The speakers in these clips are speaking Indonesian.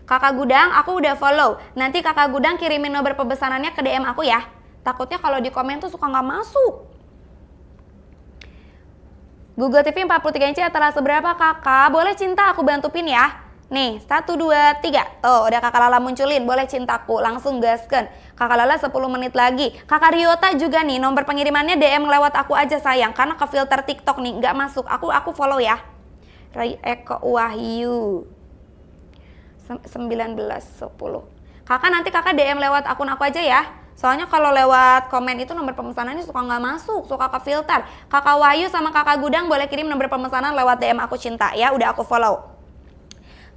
Kakak Gudang, aku udah follow. Nanti Kakak Gudang kirimin nomor pemesanannya ke DM aku ya. Takutnya kalau di komen tuh suka nggak masuk. Google TV 43 inci adalah seberapa kakak? Boleh cinta aku bantu pin ya. Nih, 1, 2, 3. Tuh, udah kakak Lala munculin. Boleh cintaku, langsung gaskan. Kakak Lala 10 menit lagi. Kakak Riota juga nih, nomor pengirimannya DM lewat aku aja sayang. Karena ke filter TikTok nih, nggak masuk. Aku follow ya. Eko Wahyu 1910. Kakak nanti kakak DM lewat akun aku aja ya. Soalnya kalau lewat komen itu nomor pemesanannya suka nggak masuk, suka ke filter. Kakak Wahyu sama kakak Gudang boleh kirim nomor pemesanan lewat DM aku Cinta ya. Udah aku follow.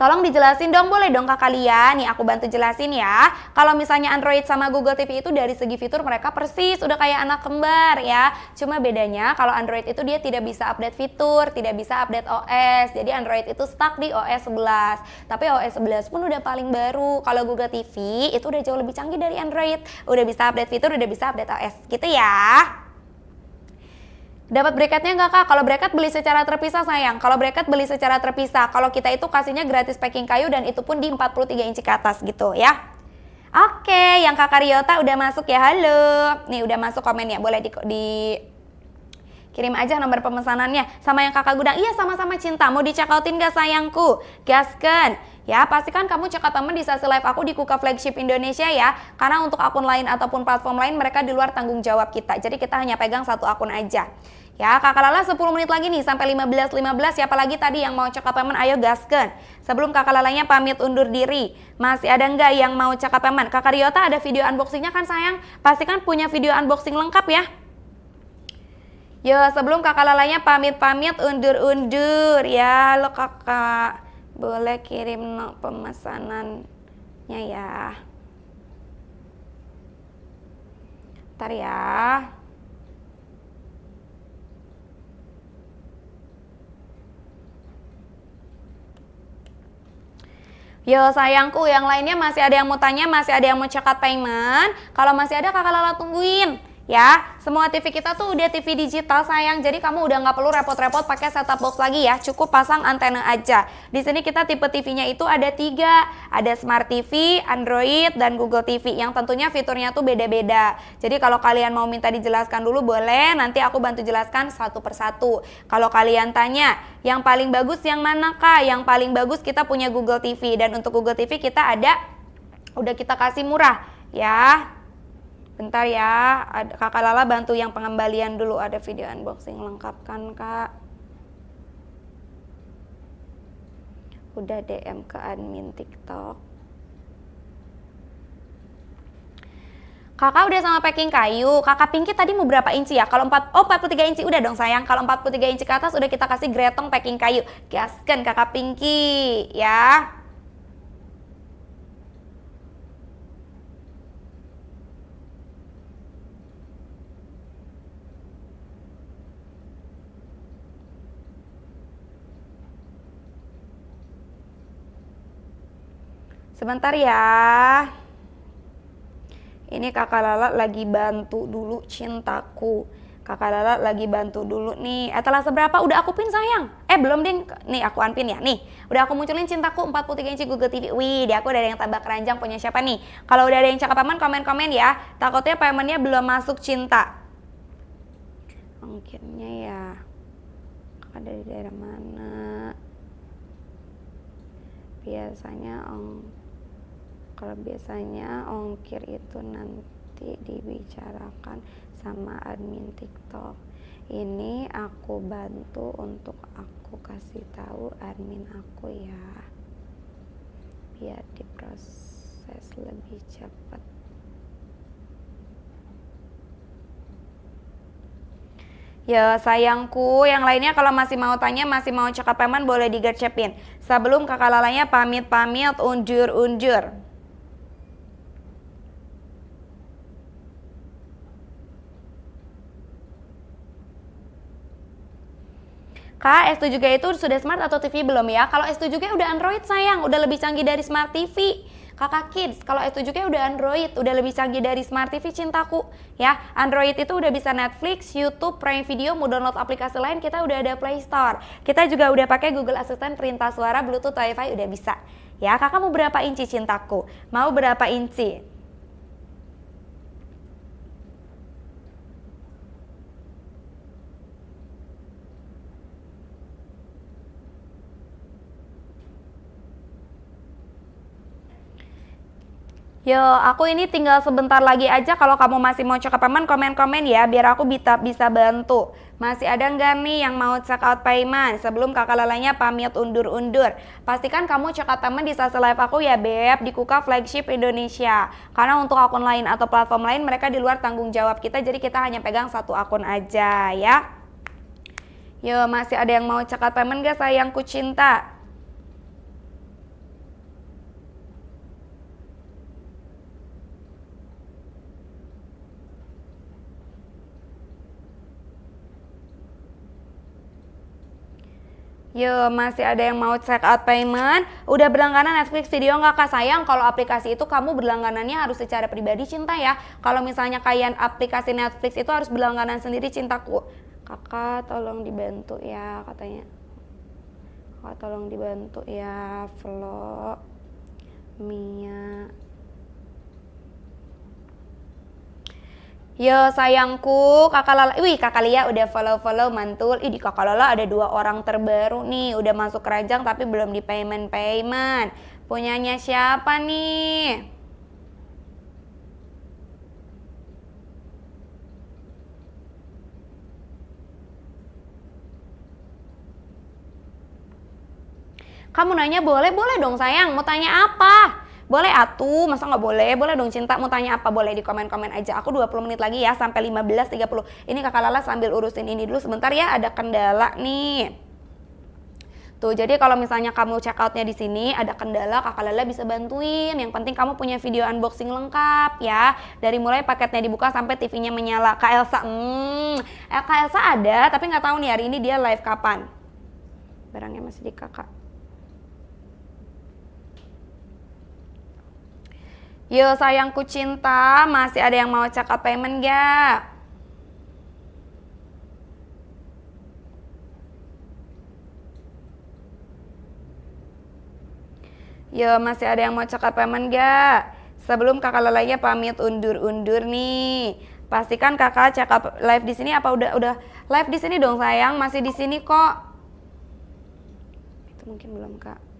Tolong dijelasin dong, boleh dong kak kalian. Nih aku bantu jelasin ya. Kalau misalnya Android sama Google TV itu dari segi fitur mereka persis udah kayak anak kembar ya. Cuma bedanya kalau Android itu dia tidak bisa update fitur, tidak bisa update OS. Jadi Android itu stuck di OS 11. Tapi OS 11 pun udah paling baru. Kalau Google TV itu udah jauh lebih canggih dari Android. Udah bisa update fitur, udah bisa update OS. Gitu ya. Dapat bracketnya nggak kak? Kalau bracket beli secara terpisah sayang. Kalau bracket beli secara terpisah. Kalau kita itu kasihnya gratis packing kayu dan itu pun di 43 inci ke atas gitu ya. Oke, yang kakak Riota udah masuk ya, halo. Nih udah masuk komennya, boleh di kirim aja nomor pemesanannya. Sama yang kakak Gudang, iya sama-sama Cinta. Mau di check outin gak sayangku? Gasken. Ya, pastikan kamu check out temen di sesi live aku di Kuka Flagship Indonesia ya. Karena untuk akun lain ataupun platform lain mereka di luar tanggung jawab kita. Jadi kita hanya pegang satu akun aja. Ya, kakak Lala 10 menit lagi nih sampai 15.15. Siapa lagi tadi yang mau check out payment? Ayo gasken. Sebelum kakak Lalanya pamit undur diri. Masih ada nggak yang mau check out payment? Kakak Riota ada video unboxingnya kan sayang? Pastikan punya video unboxing lengkap ya. Yo, sebelum kakak Lalanya pamit-pamit undur-undur ya lo kakak. Boleh kirim pemesanannya ya. Ntar ya. Yo sayangku, yang lainnya masih ada yang mau tanya, masih ada yang mau check out payment. Kalau masih ada kakak Lala tungguin. Ya, semua TV kita tuh udah TV digital sayang, jadi kamu udah nggak perlu repot-repot pakai setup box lagi ya, cukup pasang antena aja. Di sini kita tipe TV-nya itu ada 3, ada Smart TV, Android, dan Google TV, yang tentunya fiturnya tuh beda-beda. Jadi kalau kalian mau minta dijelaskan dulu boleh, nanti aku bantu jelaskan satu persatu. Kalau kalian tanya, yang paling bagus yang mana kak? Yang paling bagus kita punya Google TV, dan untuk Google TV kita udah kita kasih murah ya. Bentar ya, kakak Lala bantu yang pengembalian dulu, ada video unboxing lengkap kan kak. Udah DM ke admin TikTok. Kakak udah sama packing kayu. Kakak Pinky tadi mau berapa inci ya? Kalau 43 inci udah dong sayang. Kalau 43 inci ke atas udah kita kasih gretong packing kayu. Gaskan kakak Pinky ya. Sebentar ya. Ini kakak Lala lagi bantu dulu Cintaku. Kakak Lala lagi bantu dulu nih. Telah seberapa? Udah aku pin sayang. Belum deh. Nih aku unpin ya. Nih, udah aku munculin Cintaku 43 inci Google TV. Wih, dia aku udah ada yang tambah keranjang punya siapa nih? Kalau udah ada yang cakap paman komen-komen ya. Takutnya paymentnya belum masuk Cinta. Ongkirnya ya. Kakak dari daerah mana? Biasanya kalau biasanya ongkir itu nanti dibicarakan sama admin TikTok. Ini aku bantu untuk aku kasih tahu admin aku ya, biar diproses lebih cepat. Ya sayangku, yang lainnya kalau masih mau tanya, masih mau cakap payment boleh digercepin. Sebelum kakak Lalanya pamit-pamit undur-undur. Kak, S7G itu sudah smart atau TV belum ya? Kalau S7G udah Android sayang, udah lebih canggih dari Smart TV. Kakak Kids, kalau S7G udah Android, udah lebih canggih dari Smart TV Cintaku. Ya, Android itu udah bisa Netflix, YouTube, Prime Video, mau download aplikasi lain, kita udah ada Play Store. Kita juga udah pakai Google Assistant, perintah suara, Bluetooth, Wi-Fi, udah bisa. Ya, kakak mau berapa inci cintaku? Mau berapa inci? Yo, aku ini tinggal sebentar lagi aja. Kalau kamu masih mau check out payment, komen-komen ya, biar aku bisa bantu. Masih ada nggak nih yang mau check out payment? Sebelum kakak lalanya pamit undur-undur. Pastikan kamu check out payment di sasa live aku ya, Beb, di Kuka Flagship Indonesia. Karena untuk akun lain atau platform lain, mereka di luar tanggung jawab kita, jadi kita hanya pegang satu akun aja ya. Yo, masih ada yang mau check out payment gak sayangku cinta? Yo, masih ada yang mau check out payment? Udah berlangganan Netflix video nggak kak? Sayang, kalau aplikasi itu kamu berlangganannya harus secara pribadi cinta ya. Kalau misalnya kayak aplikasi Netflix itu harus berlangganan sendiri cintaku. Kakak tolong dibantu ya katanya. Kakak tolong dibantu ya, Vlog Mia. Yo sayangku, kakak Lala, wih kakak Lia udah follow mantul. Ih di kakak Lala ada 2 orang terbaru nih, udah masuk keranjang tapi belum di payment. Punyanya siapa nih? Kamu nanya boleh dong sayang, mau tanya apa? Boleh atuh, masa nggak boleh? Boleh dong cinta, mau tanya apa? Boleh di komen-komen aja. Aku 20 menit lagi ya, sampai 15.30. Ini kakak Lala sambil urusin ini dulu sebentar ya, ada kendala nih. Tuh, jadi kalau misalnya kamu check outnya di sini ada kendala, kakak Lala bisa bantuin. Yang penting kamu punya video unboxing lengkap ya. Dari mulai paketnya dibuka sampai TV-nya menyala. Kak Elsa, Kak Elsa ada, tapi nggak tahu nih hari ini dia live kapan. Barangnya masih di kakak. Yo sayangku cinta, masih ada yang mau check out payment gak? Yo masih ada yang mau check out payment gak? Sebelum kakak Lalanya pamit undur-undur nih. Pastikan kakak check out live di sini apa udah live di sini dong sayang, masih di sini kok. Itu mungkin belum kak.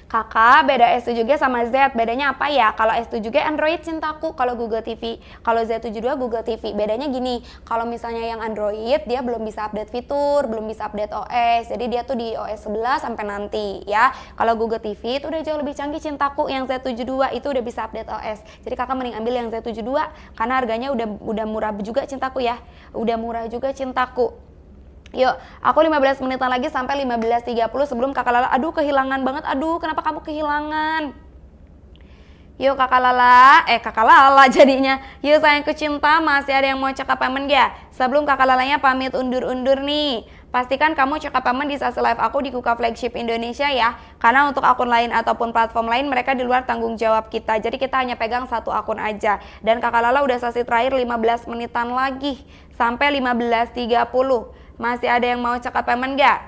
Kakak, beda S7G sama Z, bedanya apa ya? Kalau S7G Android cintaku, kalau Google TV. Kalau Z72 Google TV. Bedanya gini, kalau misalnya yang Android dia belum bisa update fitur, belum bisa update OS. Jadi dia tuh di OS 11 sampai nanti ya. Kalau Google TV itu udah jauh lebih canggih cintaku, yang Z72 itu udah bisa update OS. Jadi kakak mending ambil yang Z72 karena harganya udah murah juga cintaku ya. Udah murah juga cintaku. Yuk, aku 15 menitan lagi sampai 15.30 sebelum kakak Lala. Aduh, kehilangan banget. Aduh, kenapa kamu kehilangan? Yuk kakak Lala jadinya. Yuk sayangku cinta, masih ada yang mau check up payment ya? Sebelum kakak Lalanya pamit undur-undur nih. Pastikan kamu check up payment di sasa live aku di Kuka Flagship Indonesia ya. Karena untuk akun lain ataupun platform lain mereka di luar tanggung jawab kita. Jadi kita hanya pegang satu akun aja. Dan kakak Lala udah sesi terakhir 15 menitan lagi sampai 15.30. Masih ada yang mau check up payment gak?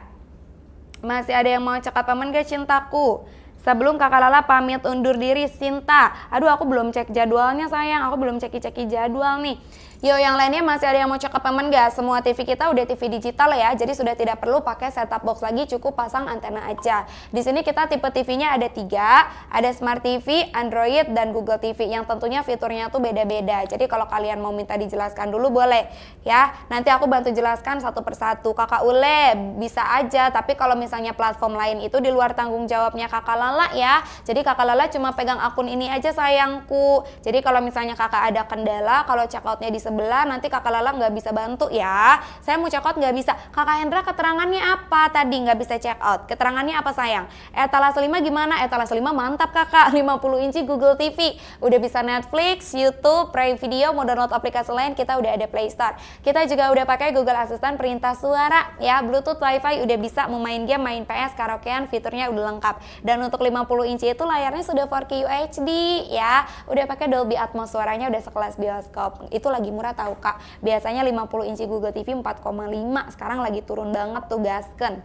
Masih ada yang mau check up payment gak cintaku? Sebelum kakak Lala pamit undur diri, Sinta. Aduh aku belum cek jadwalnya sayang, aku belum ceki-ceki jadwal nih. Yo, yang lainnya masih ada yang mau check up payment gak? Semua TV kita udah TV digital ya, jadi sudah tidak perlu pakai setup box lagi, cukup pasang antena aja. Di sini kita tipe TV-nya ada 3, ada Smart TV, Android, dan Google TV yang tentunya fiturnya tuh beda-beda. Jadi kalau kalian mau minta dijelaskan dulu boleh ya. Nanti aku bantu jelaskan satu persatu. Kakak Ule bisa aja, tapi kalau misalnya platform lain itu di luar tanggung jawabnya kakak Lala ya. Jadi kakak Lala cuma pegang akun ini aja sayangku. Jadi kalau misalnya kakak ada kendala, kalau check outnya di sebelah, nanti Kakak Lala nggak bisa bantu ya. Saya mau check out nggak bisa. Kakak Hendra keterangannya apa tadi nggak bisa check out? Keterangannya apa sayang? Etalase 5 gimana? Etalase 5 mantap Kakak, 50 inci Google TV. Udah bisa Netflix, YouTube, Prime Video, mau download aplikasi lain, kita udah ada Play Store. Kita juga udah pakai Google Assistant perintah suara ya, Bluetooth, Wi-Fi, udah bisa mau main game, main PS, karaokean, fiturnya udah lengkap. Dan untuk 50 inci itu layarnya sudah 4K UHD ya, udah pakai Dolby Atmos, suaranya udah sekelas bioskop. Itu lagi murah tahu Kak, biasanya 50 inci Google TV 4,5, sekarang lagi turun banget tuh, gasken.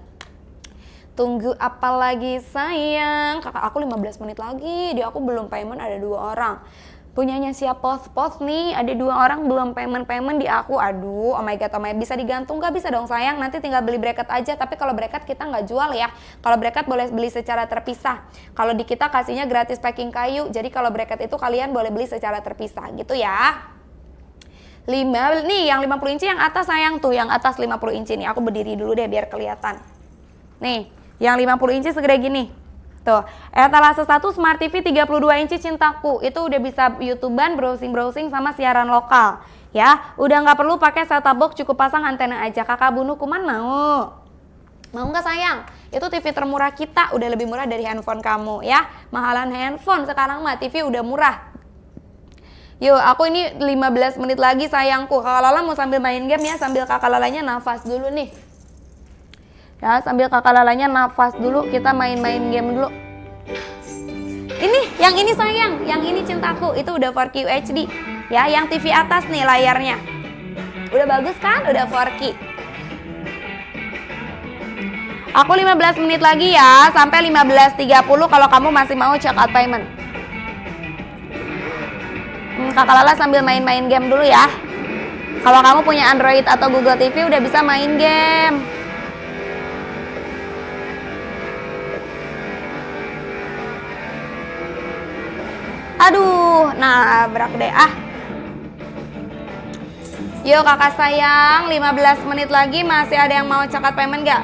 Tunggu apa lagi sayang? Kakak aku 15 menit lagi, di aku belum payment ada 2 orang. Punyanya siap post nih, ada 2 orang belum payment di aku. Aduh, oh my god, bisa digantung? Gak bisa dong sayang, nanti tinggal beli bracket aja. Tapi kalau bracket kita nggak jual ya. Kalau bracket boleh beli secara terpisah. Kalau di kita kasihnya gratis packing kayu, jadi kalau bracket itu kalian boleh beli secara terpisah gitu ya. 5 nih, yang 50 inci yang atas sayang tuh, yang atas 50 inci nih. Aku berdiri dulu deh biar kelihatan. Nih, yang 50 inci segede gini. Tuh, etalase 1 Smart TV 32 inci cintaku. Itu udah bisa YouTubean, browsing sama siaran lokal. Ya, udah nggak perlu pakai set-top box, cukup pasang antena aja. Kakak Bunu Kuman mau? Mau nggak sayang? Itu TV termurah kita, udah lebih murah dari handphone kamu ya. Mahalan handphone sekarang mah, TV udah murah. Yuk, aku ini 15 menit lagi sayangku. Kakak Lala mau sambil main game ya, sambil Kakak Lalanya nafas dulu nih. Ya, sambil Kakak Lalanya nafas dulu, kita main-main game dulu. Ini, yang ini sayang, yang ini cintaku, itu udah 4K UHD. Ya, yang TV atas nih layarnya. Udah bagus kan? Udah 4K. Aku 15 menit lagi ya, sampai 15.30 kalau kamu masih mau check out payment. Kakak Lala sambil main-main game dulu ya. Kalau kamu punya Android atau Google TV udah bisa main game. Aduh, nabrak deh Yuk kakak sayang, 15 menit lagi masih ada yang mau check out payment gak?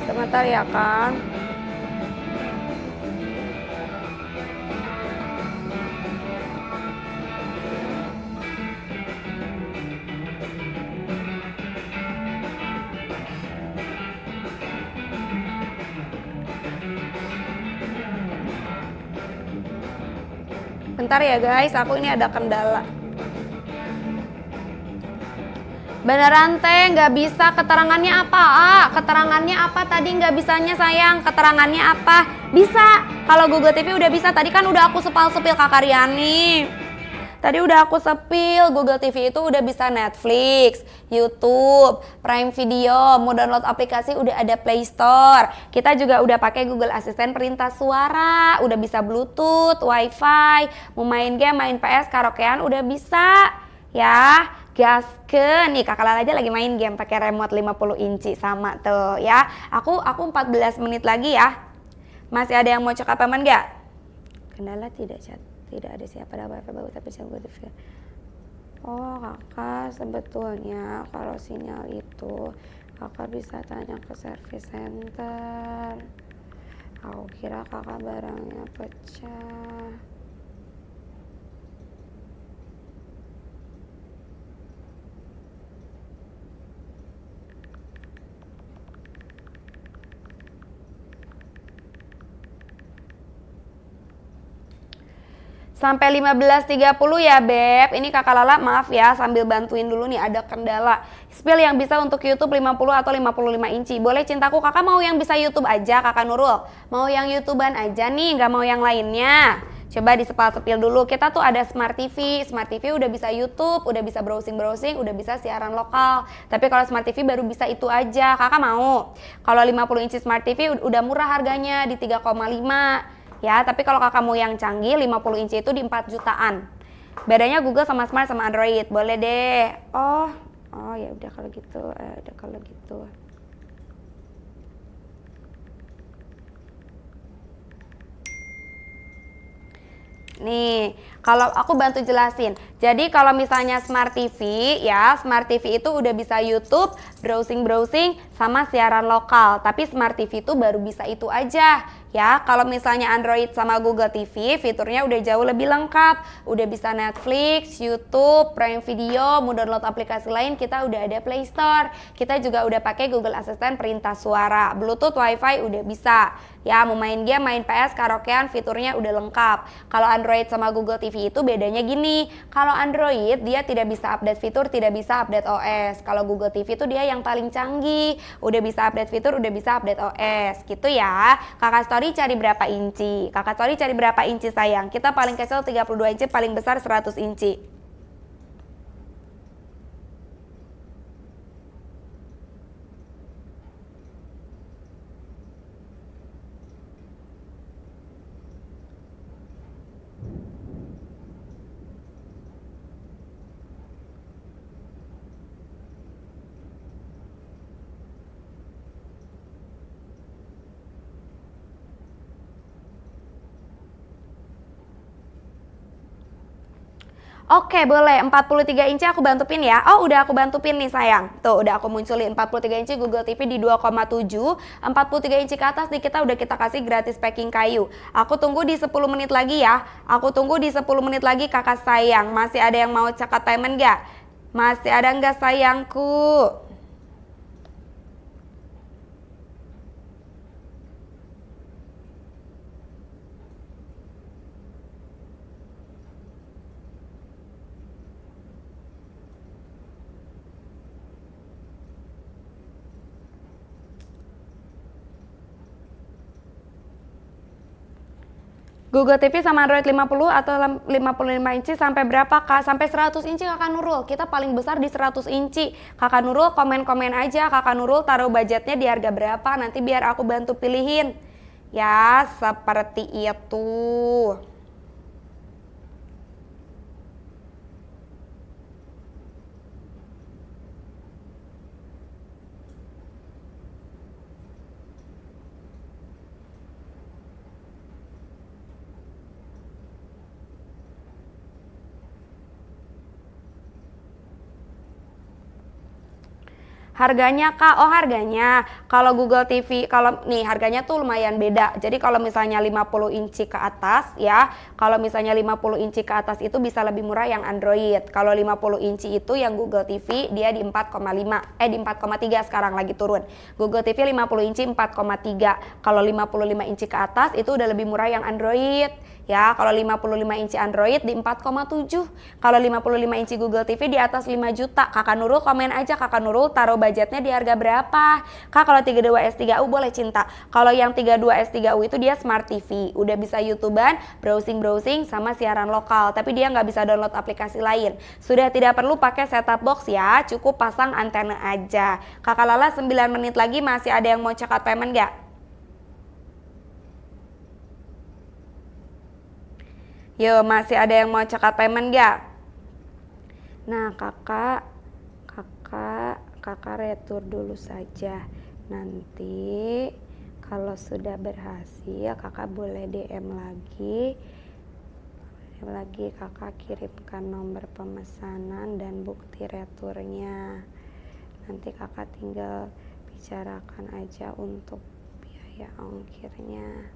Sebentar ya kan. Bentar ya guys, aku ini ada kendala. Beneran teh nggak bisa, keterangannya apa? Keterangannya apa tadi nggak bisanya sayang? Keterangannya apa? Bisa, kalau Google TV udah bisa. Tadi kan udah aku sepil Kakak Riani. Tadi udah aku sepil, Google TV itu udah bisa Netflix, YouTube, Prime Video, mau download aplikasi udah ada Play Store. Kita juga udah pakai Google Assistant perintah suara, udah bisa Bluetooth, Wi-Fi, mau main game, main PS, karaokean udah bisa. Ya, gaskeun. Nih Kakak Lala aja lagi main game pakai remote 50 inci sama tuh ya. Aku 14 menit lagi ya. Masih ada yang mau check up payment gak? Kendala tidak chat. Tidak ada siapa ada wifi bagus tapi saya gue TV. Oh kakak, sebetulnya kalau sinyal itu kakak bisa tanya ke service center. Aku kira kakak barangnya pecah. Sampai 15.30 ya Beb. Ini Kakak Lala maaf ya, sambil bantuin dulu nih, ada kendala. Spill yang bisa untuk YouTube 50 atau 55 inci. Boleh cintaku, kakak mau yang bisa YouTube aja Kakak Nurul? Mau yang YouTubean aja nih, nggak mau yang lainnya? Coba disepil dulu. Kita tuh ada Smart TV. Smart TV udah bisa YouTube, udah bisa browsing, udah bisa siaran lokal. Tapi kalau Smart TV baru bisa itu aja. Kakak mau? Kalau 50 inci Smart TV udah murah harganya di 3,5. Ya, tapi kalau kakak mau yang canggih 50 inci itu di 4 jutaan. Bedanya Google sama Smart sama Android. Boleh deh. Oh ya udah kalau gitu. Nih, kalau aku bantu jelasin. Jadi kalau misalnya Smart TV ya, Smart TV itu udah bisa YouTube, browsing-browsing sama siaran lokal. Tapi Smart TV itu baru bisa itu aja. Ya, kalau misalnya Android sama Google TV, fiturnya udah jauh lebih lengkap. Udah bisa Netflix, YouTube, Prime Video, mau download aplikasi lain, kita udah ada Play Store. Kita juga udah pakai Google Assistant perintah suara. Bluetooth, Wi-Fi udah bisa. Ya, mau main game, main PS, karaokean, fiturnya udah lengkap. Kalau Android sama Google TV itu bedanya gini. Kalau Android, dia tidak bisa update fitur, tidak bisa update OS. Kalau Google TV itu dia yang paling canggih. Udah bisa update fitur, udah bisa update OS. Gitu ya. Kakak Story cari berapa inci? Kakak Story cari berapa inci sayang? Kita paling kecil 32 inci, paling besar 100 inci. Oke, boleh. 43 inci aku bantu pin ya. Oh, udah aku bantu pin nih sayang. Tuh, udah aku munculin 43 inci Google TV di 2,7. 43 inci ke atas nih kita udah kita kasih gratis packing kayu. Aku tunggu di 10 menit lagi ya. Aku tunggu di 10 menit lagi kakak sayang. Masih ada yang mau catat payment gak? Masih ada nggak sayangku? Google TV sama Android 50 atau 55 inci sampai berapa kak? Sampai 100 inci kakak Nurul. Kita paling besar di 100 inci. Kakak Nurul komen-komen aja. Kakak Nurul taruh budgetnya di harga berapa. Nanti biar aku bantu pilihin. Ya seperti itu. Harganya kak, oh harganya kalau Google TV, kalau nih harganya tuh lumayan beda. Jadi kalau misalnya 50 inci ke atas ya, kalau misalnya 50 inci ke atas itu bisa lebih murah yang Android. Kalau 50 inci itu yang Google TV dia di 4,5, di 4,3 sekarang lagi turun. Google TV 50 inci 4,3. Kalau 55 inci ke atas itu udah lebih murah yang Android. Ya, kalau 55 inci Android di 4,7. Kalau 55 inci Google TV di atas 5 juta. Kakak Nurul komen aja, Kakak Nurul taruh budgetnya di harga berapa? Kak, kalau 32S3U boleh cinta. Kalau yang 32S3U itu dia Smart TV. Udah bisa YouTubean, browsing-browsing sama siaran lokal. Tapi dia nggak bisa download aplikasi lain. Sudah tidak perlu pakai setup box ya, cukup pasang antena aja. Kakak Lala 9 menit lagi masih ada yang mau cekat payment nggak? Yo, masih ada yang mau cekat payment gak? Nah, kakak retur dulu saja. Nanti kalau sudah berhasil, kakak boleh DM lagi. Kakak kirimkan nomor pemesanan dan bukti returnya. Nanti kakak tinggal bicarakan aja untuk biaya ongkirnya.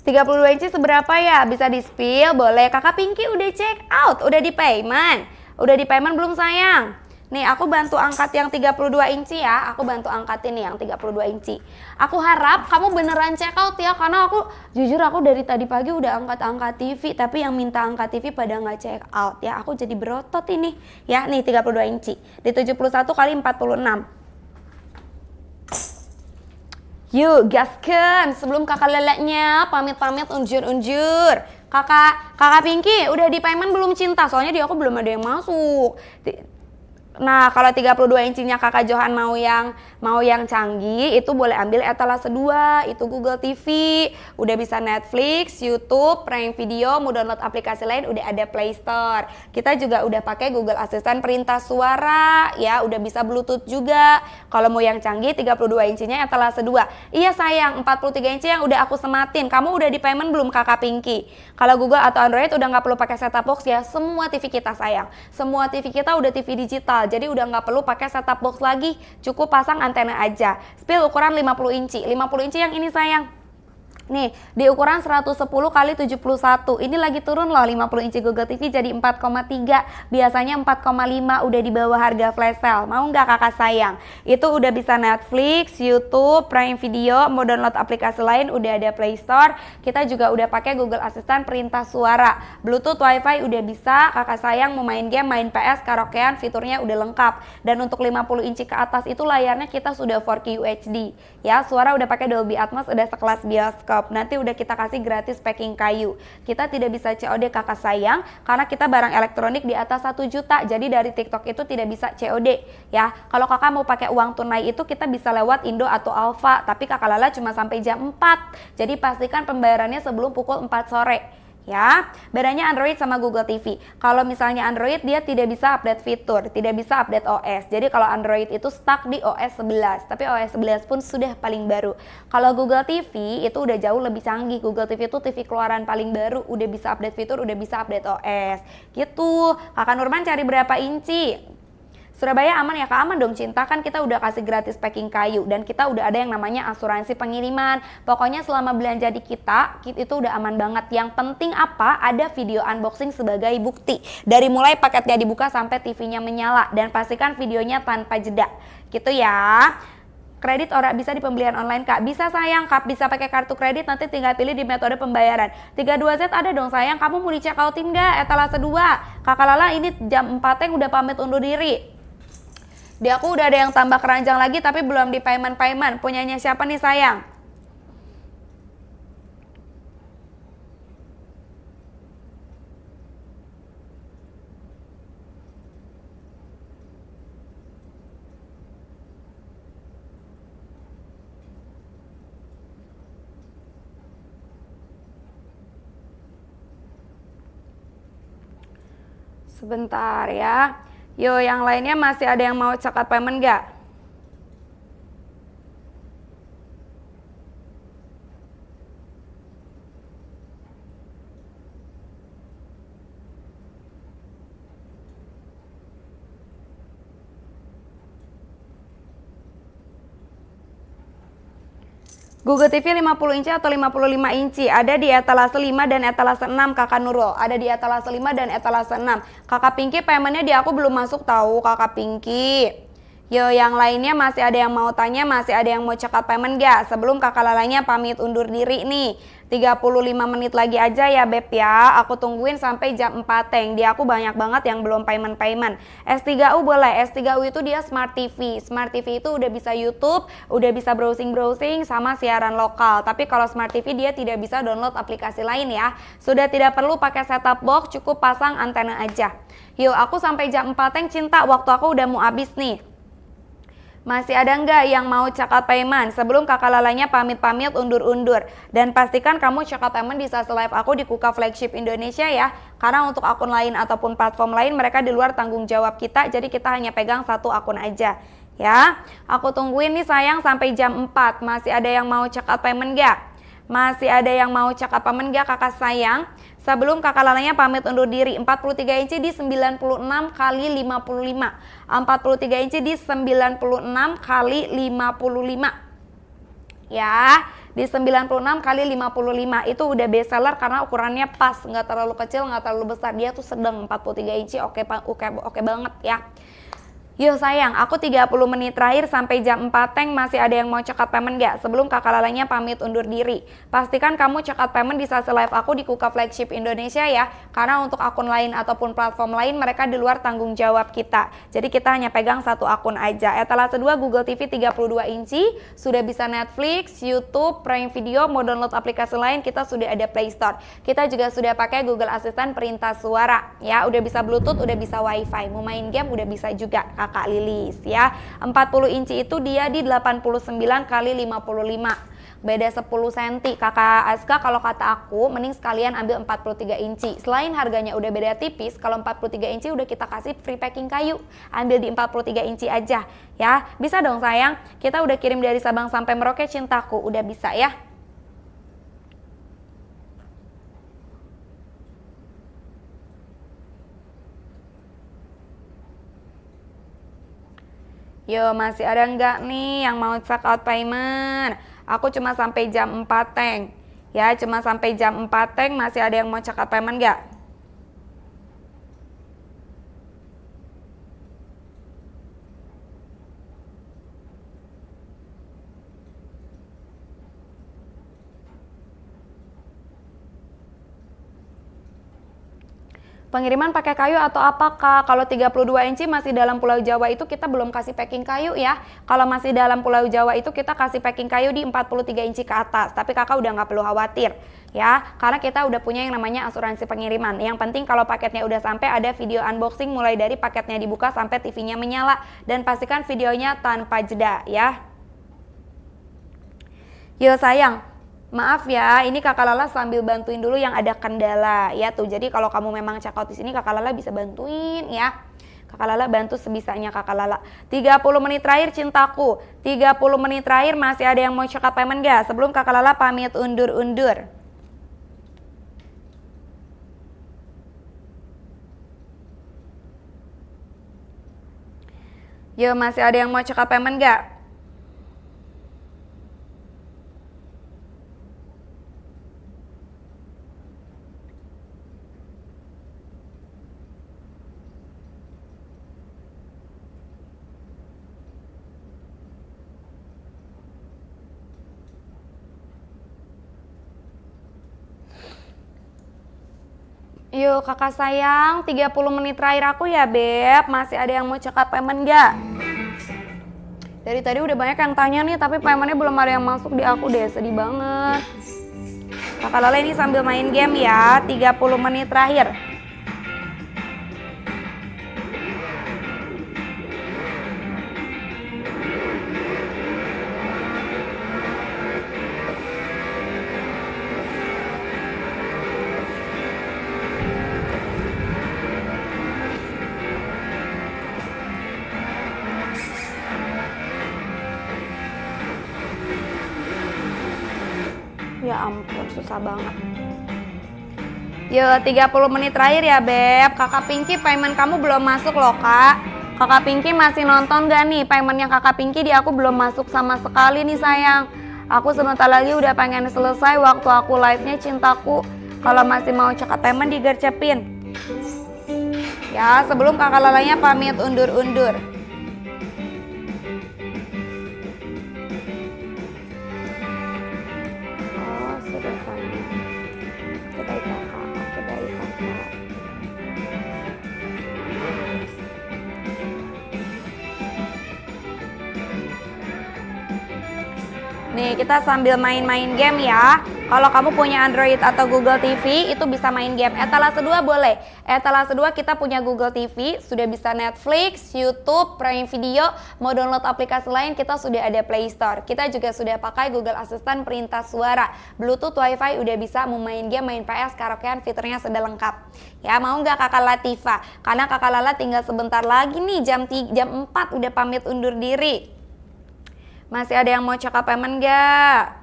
32 inci seberapa ya? Bisa di spill? Boleh. Kakak Pinky udah check out, udah di payment. Udah di payment belum sayang? Nih aku bantu angkat yang 32 inci ya. Aku bantu angkatin nih yang 32 inci. Aku harap kamu beneran check out ya. Karena aku jujur aku dari tadi pagi udah angkat-angkat TV. Tapi yang minta angkat TV pada nggak check out ya. Aku jadi berotot ini. Ya nih 32 inci. Di 71 kali 46. Yuk gaskan sebelum kakak leleknya pamit-pamit unjur-unjur. Kakak Pinky udah di payment belum cinta? Soalnya di aku belum ada yang masuk. Nah, kalau 32 incinya Kakak Johan mau yang canggih, itu boleh ambil etalase 2, itu Google TV, udah bisa Netflix, YouTube, Prime Video, mau download aplikasi lain udah ada Play Store. Kita juga udah pakai Google Assistant perintah suara, ya, udah bisa Bluetooth juga. Kalau mau yang canggih 32 incinya etalase 2. Iya sayang, 43 inci yang udah aku sematin. Kamu udah di payment belum Kakak Pinky? Kalau Google atau Android udah nggak perlu pakai set-top box ya, semua TV kita sayang. Semua TV kita udah TV digital. Jadi udah nggak perlu pakai setup box lagi, cukup pasang antena aja. Spill ukuran 50 inci, 50 inci yang ini sayang. Nih, di ukuran 110 kali 71. Ini lagi turun loh 50 inci Google TV jadi 4,3. Biasanya 4,5 udah di bawah harga flash sale. Mau nggak kakak sayang? Itu udah bisa Netflix, YouTube, Prime Video, mau download aplikasi lain udah ada Play Store. Kita juga udah pakai Google Assistant perintah suara. Bluetooth, Wi-Fi udah bisa. Kakak sayang mau main game, main PS, karaokean, fiturnya udah lengkap. Dan untuk 50 inci ke atas itu layarnya kita sudah 4K UHD. Ya, suara udah pakai Dolby Atmos, udah sekelas bioskop. Nanti udah kita kasih gratis packing kayu. Kita tidak bisa COD kakak sayang karena kita barang elektronik di atas 1 juta. Jadi dari TikTok itu tidak bisa COD ya. Kalau kakak mau pakai uang tunai itu kita bisa lewat Indo atau Alfa, tapi kakak Lala cuma sampai jam 4. Jadi pastikan pembayarannya sebelum pukul 4 sore. Ya, bedanya Android sama Google TV. Kalau misalnya Android dia tidak bisa update fitur, tidak bisa update OS. Jadi kalau Android itu stuck di OS 11, tapi OS 11 pun sudah paling baru. Kalau Google TV itu udah jauh lebih canggih. Google TV itu TV keluaran paling baru, udah bisa update fitur, udah bisa update OS. Gitu. Kakak Nurman cari berapa inci? Surabaya aman ya Kak? Aman dong Cinta, kan kita udah kasih gratis packing kayu dan kita udah ada yang namanya asuransi pengiriman. Pokoknya selama belanja di kita itu udah aman banget. Yang penting apa? Ada video unboxing sebagai bukti. Dari mulai paketnya dibuka sampai TV-nya menyala dan pastikan videonya tanpa jeda. Gitu ya. Kredit ora bisa di pembelian online Kak? Bisa sayang Kak, bisa pakai kartu kredit, nanti tinggal pilih di metode pembayaran. 32Z ada dong sayang, kamu mau di check outin nggak? Etalase 2. Kakak Lala ini jam 4 yang udah pamit undur diri. Di aku udah ada yang tambah keranjang lagi tapi belum di payment. Punyanya siapa nih sayang? Sebentar ya. Yo, yang lainnya masih ada yang mau cekat payment nggak? Google TV 50 inci atau 55 inci? Ada di etalase 5 dan etalase 6 Kakak Nurul. Ada di etalase 5 dan etalase 6. Kakak Pinky paymentnya di aku belum masuk tahu Kakak Pinky. Yo, yang lainnya masih ada yang mau tanya, masih ada yang mau check out payment gak? Sebelum kakak Lalanya pamit undur diri nih. 35 menit lagi aja ya Beb ya. Aku tungguin sampai jam 4 teng. Di aku banyak banget yang belum payment. S3U boleh. S3U itu dia Smart TV. Smart TV itu udah bisa YouTube, udah bisa browsing sama siaran lokal. Tapi kalau Smart TV dia tidak bisa download aplikasi lain ya. Sudah tidak perlu pakai setup box, cukup pasang antena aja. Yuk, aku sampai jam 4 teng Cinta. Waktu aku udah mau habis nih. Masih ada nggak yang mau check out payment? Sebelum kakak Lalanya pamit-pamit undur-undur. Dan pastikan kamu check out payment di sales live aku di Kuka Flagship Indonesia ya. Karena untuk akun lain ataupun platform lain mereka di luar tanggung jawab kita. Jadi kita hanya pegang satu akun aja. Ya, aku tungguin nih sayang sampai jam 4. Masih ada yang mau check out payment nggak? Masih ada yang mau check out payment nggak kakak sayang? Sebelum kakak Lalanya pamit undur diri, 43 inci di 96 kali 55. 43 inci di 96 kali 55. Ya, di 96 kali 55 itu udah best seller karena ukurannya pas, nggak terlalu kecil, nggak terlalu besar. Dia tuh sedang 43 inci, oke banget ya. Yo sayang, aku 30 menit terakhir sampai jam 4 teng masih ada yang mau check out payment gak? Sebelum kakak Lalanya pamit undur diri. Pastikan kamu check out payment di sales live aku di Kuka Flagship Indonesia ya. Karena untuk akun lain ataupun platform lain mereka di luar tanggung jawab kita. Jadi kita hanya pegang satu akun aja. Etalase 2 Google TV 32 inci, sudah bisa Netflix, YouTube, Prime Video, mau download aplikasi lain kita sudah ada Play Store. Kita juga sudah pakai Google Assistant perintah suara ya. Udah bisa Bluetooth, udah bisa Wi-Fi. Mau main game udah bisa juga. Kakak Lilis ya. 40 inci itu dia di 89 kali 55. Beda 10 cm. Kakak Aska kalau kata aku mending sekalian ambil 43 inci. Selain harganya udah beda tipis, kalau 43 inci udah kita kasih free packing kayu. Ambil di 43 inci aja ya. Bisa dong sayang. Kita udah kirim dari Sabang sampai Merauke cintaku. Udah bisa ya. Yo, masih ada nggak nih yang mau check out payment? Aku cuma sampai jam 4 Teng. Ya, cuma sampai jam 4 Teng. Masih ada yang mau check out payment nggak? Pengiriman pakai kayu atau apakah? Kalau 32 inci masih dalam Pulau Jawa itu kita belum kasih packing kayu ya. Kalau masih dalam Pulau Jawa itu kita kasih packing kayu di 43 inci ke atas. Tapi kakak udah nggak perlu khawatir ya. Karena kita udah punya yang namanya asuransi pengiriman. Yang penting kalau paketnya udah sampai ada video unboxing mulai dari paketnya dibuka sampai TV-nya menyala. Dan pastikan videonya tanpa jeda ya. Yo sayang. Maaf ya, ini Kakak Lala sambil bantuin dulu yang ada kendala ya tuh. Jadi kalau kamu memang check out di sini Kakak Lala bisa bantuin ya. Kakak Lala bantu sebisanya Kakak Lala. 30 menit terakhir cintaku. 30 menit terakhir masih ada yang mau check out payment gak? Sebelum Kakak Lala pamit undur-undur. Yo, masih ada yang mau check out payment gak? Yuk kakak sayang, 30 menit terakhir aku ya Beb. Masih ada yang mau check out payment gak? Dari tadi udah banyak yang tanya nih, tapi paymentnya belum ada yang masuk di aku deh, sedih banget. Kakak Lala ini sambil main game ya, 30 menit terakhir. Ya ampun, susah banget. Yo, 30 menit terakhir ya Beb. Kakak Pinky payment kamu belum masuk loh Kak. Kakak Pinky masih nonton gak nih? Payment yang Kakak Pinky di aku belum masuk sama sekali nih sayang. Aku sebentar lagi udah pengen selesai waktu aku live-nya cintaku. Kalau masih mau check out payment digercepin. Ya, sebelum Kakak Lalanya pamit undur-undur. Nih kita sambil main-main game ya. Kalau kamu punya Android atau Google TV itu bisa main game. Etalase 2 boleh. Etalase 2 kita punya Google TV, sudah bisa Netflix, YouTube, Prime Video, mau download aplikasi lain kita sudah ada Play Store. Kita juga sudah pakai Google Assistant perintah suara, Bluetooth, Wi-Fi, udah bisa mau main game, main PS, karaokean, fiturnya sudah lengkap. Ya mau nggak Kakak Latifa? Karena Kakak Lala tinggal sebentar lagi nih jam 4 udah pamit undur diri. Masih ada yang mau check up payment gak?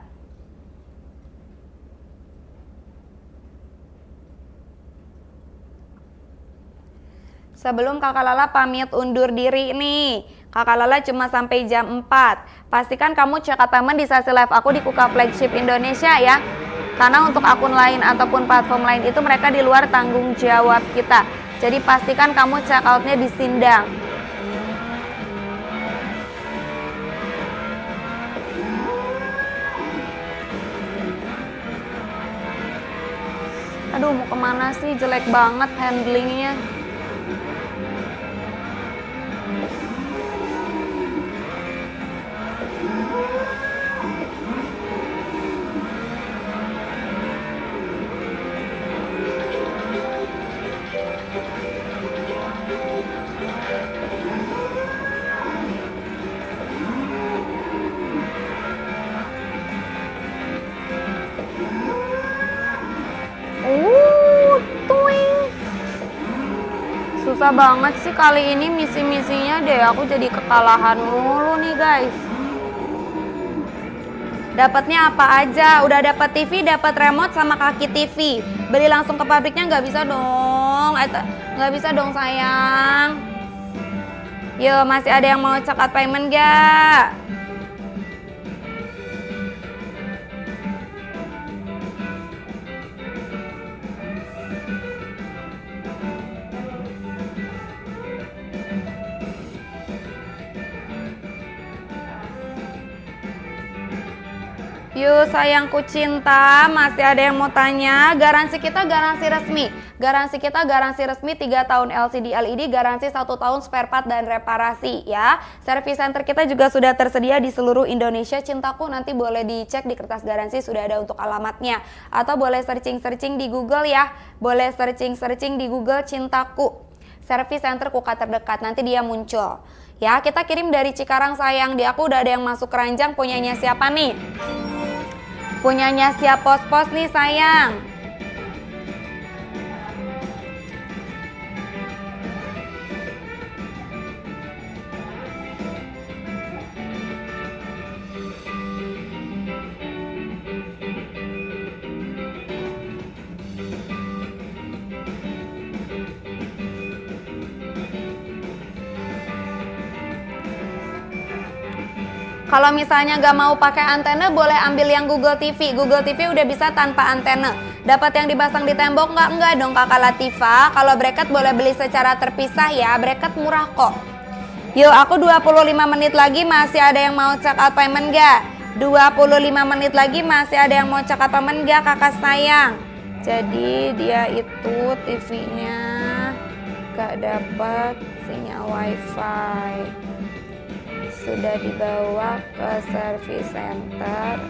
Sebelum Kakak Lala pamit undur diri nih, Kakak Lala cuma sampai jam 4. Pastikan kamu check up payment di sesi live aku di Kuka Flagship Indonesia ya. Karena untuk akun lain ataupun platform lain itu mereka di luar tanggung jawab kita. Jadi pastikan kamu check outnya di Sindang. Aduh mau kemana sih, jelek banget handlingnya. Susah banget sih kali ini misi-misinya deh. Aku jadi kekalahan mulu nih guys. Dapatnya apa aja? Udah dapat TV, dapat remote sama kaki TV. Beli langsung ke pabriknya nggak bisa dong. Nggak bisa dong sayang. Yo, masih ada yang mau check out payment gak? Yuk sayangku cinta, masih ada yang mau tanya. Garansi kita garansi resmi. Garansi kita garansi resmi 3 tahun LCD LED, garansi 1 tahun spare part dan reparasi ya. Service center kita juga sudah tersedia di seluruh Indonesia. Cintaku, nanti boleh dicek di kertas garansi sudah ada untuk alamatnya. Atau boleh searching-searching di Google ya. Boleh searching-searching di Google cintaku. Service center Kuka terdekat, nanti dia muncul. Ya, kita kirim dari Cikarang sayang. Di aku udah ada yang masuk keranjang, punyanya siapa nih? Punyanya siap pos-pos nih sayang. Kalau misalnya nggak mau pakai antena, boleh ambil yang Google TV. Google TV udah bisa tanpa antena. Dapat yang dipasang di tembok nggak? Enggak dong Kakak Latifah. Kalau bracket boleh beli secara terpisah ya. Bracket murah kok. Yuk, aku 25 menit lagi masih ada yang mau check out payment nggak? 25 menit lagi masih ada yang mau check out payment nggak kakak sayang? Jadi dia itu TV-nya nggak dapat sinyal wifi. Sudah dibawa ke service center,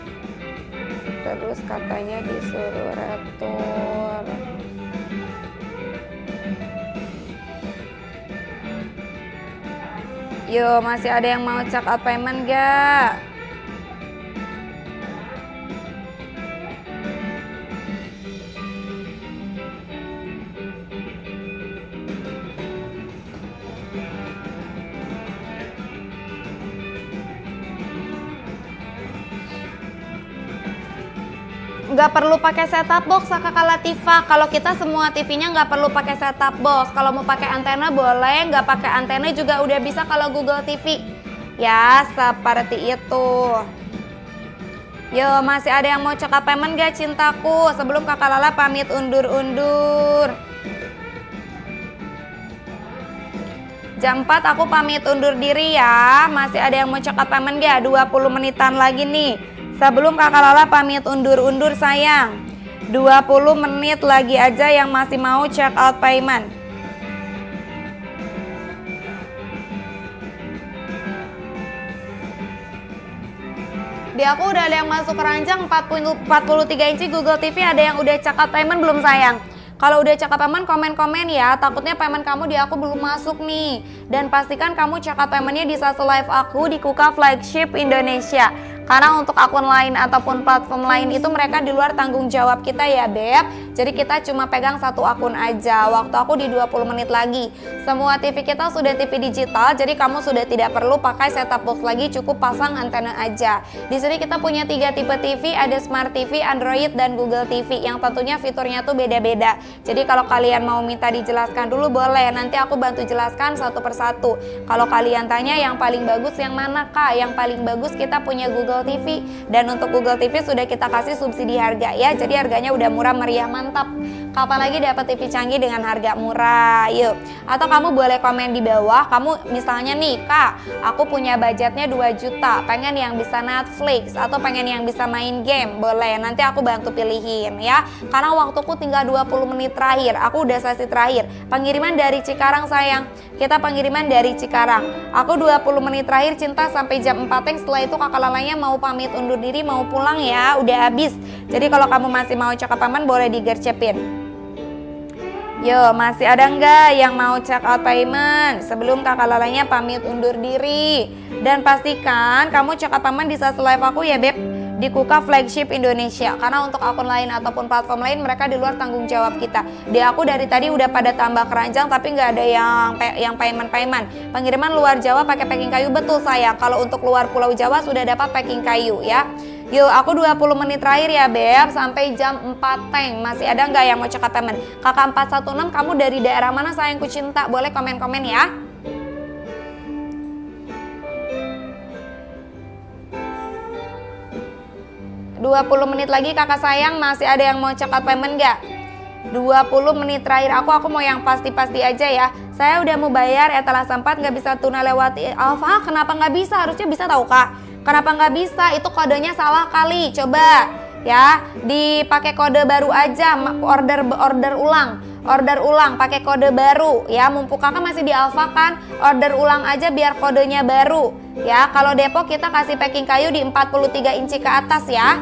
terus katanya disuruh retur. Yo, masih ada yang mau check out payment gak? Nggak perlu pakai setup box Kakak Latifah. Kalau kita semua TV-nya nggak perlu pakai setup box. Kalau mau pakai antena boleh, nggak pakai antena juga udah bisa kalau Google TV. Ya, seperti itu. Yo, masih ada yang mau check out payment gak cintaku? Sebelum Kakak Lala pamit undur-undur. Jam 4 aku pamit undur diri ya. Masih ada yang mau check out payment gak? 20 menitan lagi nih. Sebelum Kakak Lala pamit undur-undur sayang. 20 menit lagi aja yang masih mau check out payment. Di aku udah ada yang masuk keranjang 43 inci Google TV, ada yang udah check out payment belum sayang? Kalau udah check out payment komen-komen ya, takutnya payment kamu di aku belum masuk nih. Dan pastikan kamu check out paymentnya di satu live aku di Kuka Flagship Indonesia. Karena untuk akun lain ataupun platform lain itu mereka di luar tanggung jawab kita ya Beb. Jadi kita cuma pegang satu akun aja. Waktu aku di 20 menit lagi. Semua TV kita sudah TV digital, jadi kamu sudah tidak perlu pakai setup box lagi, cukup pasang antena aja. Di sini kita punya 3 tipe TV, ada Smart TV, Android, dan Google TV. Yang tentunya fiturnya tuh beda-beda. Jadi kalau kalian mau minta dijelaskan dulu boleh, nanti aku bantu jelaskan satu persatu. Kalau kalian tanya yang paling bagus yang mana Kak? Yang paling bagus kita punya Google TV, dan untuk Google TV sudah kita kasih subsidi harga ya, jadi harganya udah murah meriah mantap. Kapan lagi dapat TV canggih dengan harga murah? Yuk. Atau kamu boleh komen di bawah, kamu misalnya nih Kak, aku punya budgetnya 2 juta, pengen yang bisa Netflix atau pengen yang bisa main game, boleh, nanti aku bantu pilihin ya. Karena waktuku tinggal 20 menit terakhir, aku udah sesi terakhir. Pengiriman dari Cikarang sayang, kita pengiriman dari Cikarang. Aku 20 menit terakhir cinta sampai jam 4, setelah itu Kakak Lalanya mau pamit undur diri, mau pulang ya, udah habis. Jadi kalau kamu masih mau check out payment boleh digercepin. Yo, masih ada nggak yang mau check out payment? Sebelum Kakak Lalanya pamit undur diri. Dan pastikan kamu check out payment di satu live aku ya Beb. di Kuka Flagship Indonesia. Karena untuk akun lain ataupun platform lain mereka di luar tanggung jawab kita. Di aku dari tadi udah pada tambah keranjang tapi nggak ada yang payment. Pengiriman luar Jawa pakai packing kayu, betul sayang. Kalau untuk luar Pulau Jawa sudah dapat packing kayu ya. Yuk, aku 20 menit terakhir ya Beb, sampai jam 4 teng. Masih ada nggak yang mau cekat payment? Kakak 416, kamu dari daerah mana sayangku cinta? Boleh komen-komen ya. 20 menit lagi kakak sayang, masih ada yang mau cekat payment nggak? 20 menit terakhir aku mau yang pasti-pasti aja ya. Saya udah mau bayar, telah sempat nggak bisa tunai lewat Alfa. Kenapa nggak bisa? Harusnya bisa tahu kak. Kenapa nggak bisa? Itu kodenya salah kali. Coba ya, dipakai kode baru aja, order ulang pakai kode baru ya. Mumpung kakak masih di Alfa kan, order ulang aja biar kodenya baru ya. Kalau Depok kita kasih packing kayu di 43 inci ke atas ya.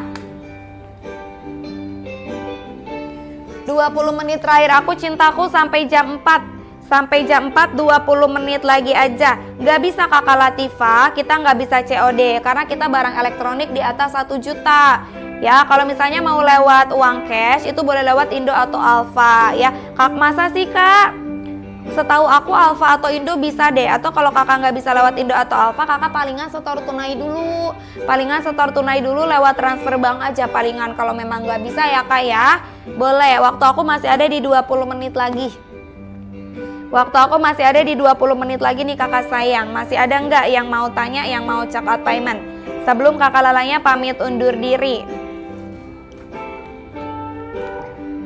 20 menit terakhir aku cintaku sampai jam 4. Sampai jam 4, 20 menit lagi aja. Nggak bisa kakak Latifah, kita nggak bisa COD karena kita barang elektronik di atas 1 juta. Ya, kalau misalnya mau lewat uang cash itu boleh lewat Indo atau Alfa ya. Kak, masa sih kak? Setahu aku Alfa atau Indo bisa deh. Atau kalau kakak nggak bisa lewat Indo atau Alfa, kakak palingan setor tunai dulu. Palingan setor tunai dulu lewat transfer bank aja palingan. Kalau memang nggak bisa ya kak ya. Boleh, waktu aku masih ada di 20 menit lagi. Waktu aku masih ada di 20 menit lagi nih kakak sayang. Masih ada nggak yang mau tanya, yang mau check out payment? Sebelum kakak lalanya pamit undur diri.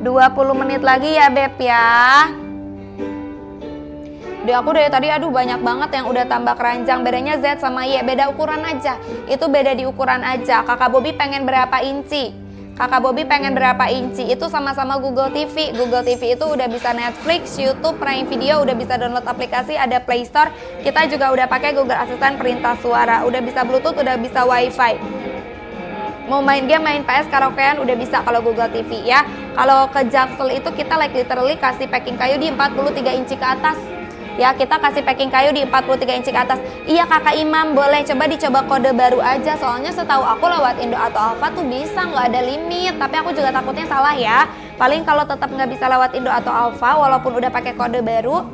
20 menit lagi ya Beb ya. Aku dari tadi banyak banget yang udah tambah keranjang. Bedanya Z sama Y, beda ukuran aja. Itu beda di ukuran aja. Kakak Bobby pengen berapa inci? Kakak Bobby pengen berapa inci? Itu sama-sama Google TV. Google TV itu udah bisa Netflix, YouTube, Prime Video, udah bisa download aplikasi, ada Play Store. Kita juga udah pakai Google Assistant perintah suara, udah bisa Bluetooth, udah bisa WiFi. Mau main game, main PS, karaokean udah bisa kalau Google TV ya. Kalau ke Jaksel itu kita literally kasih packing kayu di 43 inci ke atas. Ya, kita kasih packing kayu di 43 inci ke atas. Iya kakak Imam, boleh coba dicoba kode baru aja. Soalnya setahu aku lewat Indo atau Alfa tuh bisa, nggak ada limit. Tapi aku juga takutnya salah ya. Paling kalau tetap nggak bisa lewat Indo atau Alfa, walaupun udah pakai kode baru,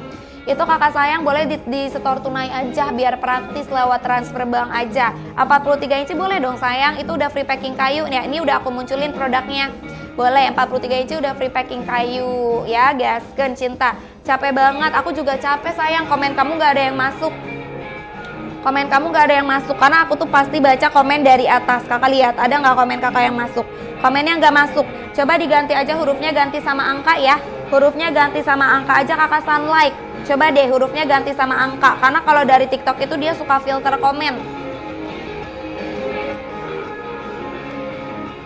itu kakak sayang boleh di setor tunai aja biar praktis lewat transfer bank aja. 43 inci boleh dong sayang, itu udah free packing kayu. Ya, ini udah aku munculin produknya. Boleh, 43 inci udah free packing kayu ya, gaskeun cinta. Capek banget, aku juga capek sayang, komen kamu gak ada yang masuk. Komen kamu gak ada yang masuk, karena aku tuh pasti baca komen dari atas. Kakak lihat, ada gak komen kakak yang masuk? Komennya gak masuk, coba diganti aja hurufnya, ganti sama angka ya. Hurufnya ganti sama angka aja kakak Sunlight. Coba deh hurufnya ganti sama angka, karena kalau dari TikTok itu dia suka filter komen.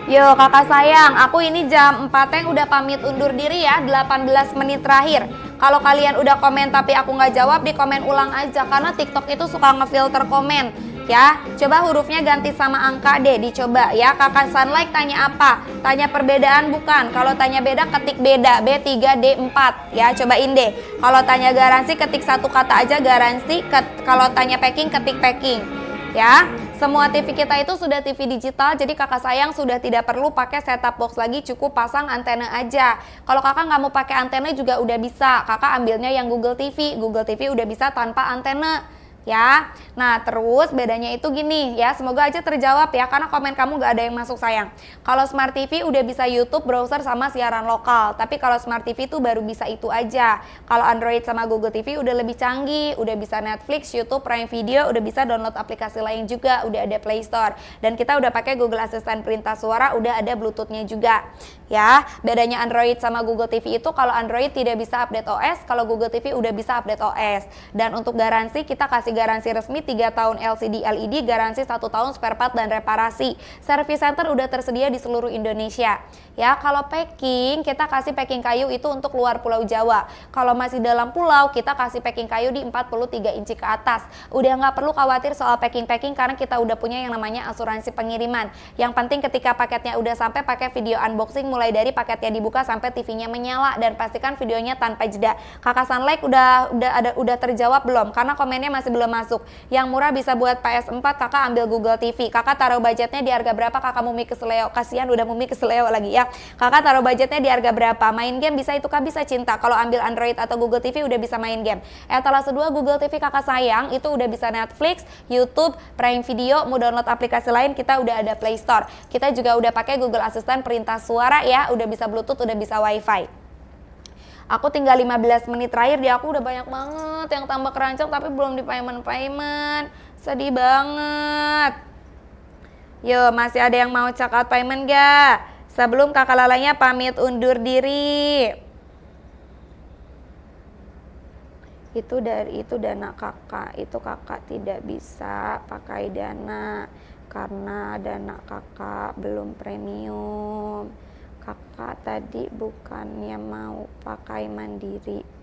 Yo kakak sayang, aku ini jam 4 yang udah pamit undur diri ya, 18 menit terakhir. Kalau kalian udah komen tapi aku nggak jawab, di komen ulang aja karena TikTok itu suka ngefilter komen ya. Coba hurufnya ganti sama angka deh, dicoba ya. Kakak Sunlight tanya apa? Tanya perbedaan bukan? Kalau tanya beda ketik beda, B3D4 ya, cobain deh. Kalau tanya garansi ketik satu kata aja garansi, kalau tanya packing ketik packing ya. Semua TV kita itu sudah TV digital, jadi kakak sayang sudah tidak perlu pakai setup box lagi, cukup pasang antena aja. Kalau kakak nggak mau pakai antena juga udah bisa, kakak ambilnya yang Google TV. Google TV udah bisa tanpa antena ya. Nah terus bedanya itu gini ya, semoga aja terjawab ya, karena komen kamu gak ada yang masuk sayang. Kalau Smart TV udah bisa YouTube, browser sama siaran lokal, tapi kalau Smart TV itu baru bisa itu aja. Kalau Android sama Google TV udah lebih canggih, udah bisa Netflix, YouTube, Prime Video, udah bisa download aplikasi lain juga, udah ada Play Store, dan kita udah pakai Google Assistant perintah suara, udah ada Bluetoothnya juga ya. Bedanya Android sama Google TV itu kalau Android tidak bisa update OS, kalau Google TV udah bisa update OS. Dan untuk garansi kita kasih garansi resmi 3 tahun LCD LED, garansi 1 tahun spare part dan reparasi. Service center udah tersedia di seluruh Indonesia. Ya, kalau packing kita kasih packing kayu itu untuk luar Pulau Jawa. Kalau masih dalam pulau kita kasih packing kayu di 43 inci ke atas. Udah nggak perlu khawatir soal packing karena kita udah punya yang namanya asuransi pengiriman. Yang penting ketika paketnya udah sampai, pakai video unboxing mulai dari paketnya dibuka sampai TV-nya menyala, dan pastikan videonya tanpa jeda. Kakak Sunlight udah terjawab belum? Karena komennya masih belum belum masuk. Yang murah bisa buat PS4, kakak ambil Google TV. Kakak taruh budgetnya di harga berapa? Kakak Mumi keseleo. Kasihan udah Mumi keseleo lagi ya. Kakak taruh budgetnya di harga berapa? Main game bisa itu kak, bisa cinta. Kalau ambil Android atau Google TV udah bisa main game. Etalase 2 Google TV kakak sayang, itu udah bisa Netflix, YouTube, Prime Video, mau download aplikasi lain kita udah ada Play Store. Kita juga udah pakai Google Assistant perintah suara ya, udah bisa Bluetooth, udah bisa WiFi. Aku tinggal 15 menit terakhir, di aku udah banyak banget yang tambah keranjang tapi belum di payment. Sedih banget. Yo, masih ada yang mau check out payment gak? Sebelum kakak lalanya pamit undur diri. Itu dari itu dana kakak, itu kakak tidak bisa pakai dana karena dana kakak belum premium. Kakak tadi bukannya mau pakai mandiri.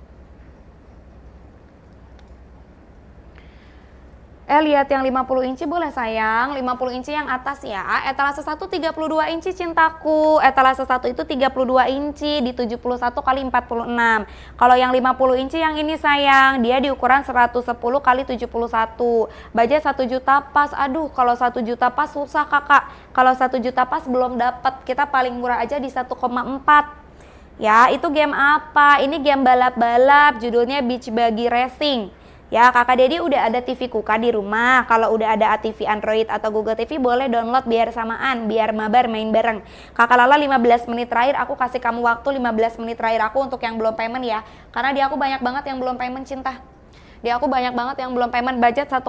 Lihat yang 50 inci boleh sayang, 50 inci yang atas ya. Etalase 1 32 inci cintaku. Etalase 1 itu 32 inci di 71 kali 46. Kalau yang 50 inci yang ini sayang, dia di ukuran 110 kali 71. Budget 1 juta pas. Aduh, kalau 1 juta pas susah kakak. Kalau 1 juta pas belum dapat. Kita paling murah aja di 1,4. Ya, itu game apa? Ini game balap-balap, judulnya Beach Buggy Racing. Ya, kakak Dedi udah ada TV Kuka di rumah. Kalau udah ada TV Android atau Google TV boleh download biar samaan, biar mabar main bareng. Kakak Lala 15 menit terakhir aku kasih kamu waktu 15 menit terakhir aku untuk yang belum payment ya. Karena di aku banyak banget yang belum payment cinta. Di aku banyak banget yang belum payment. Budget 1,4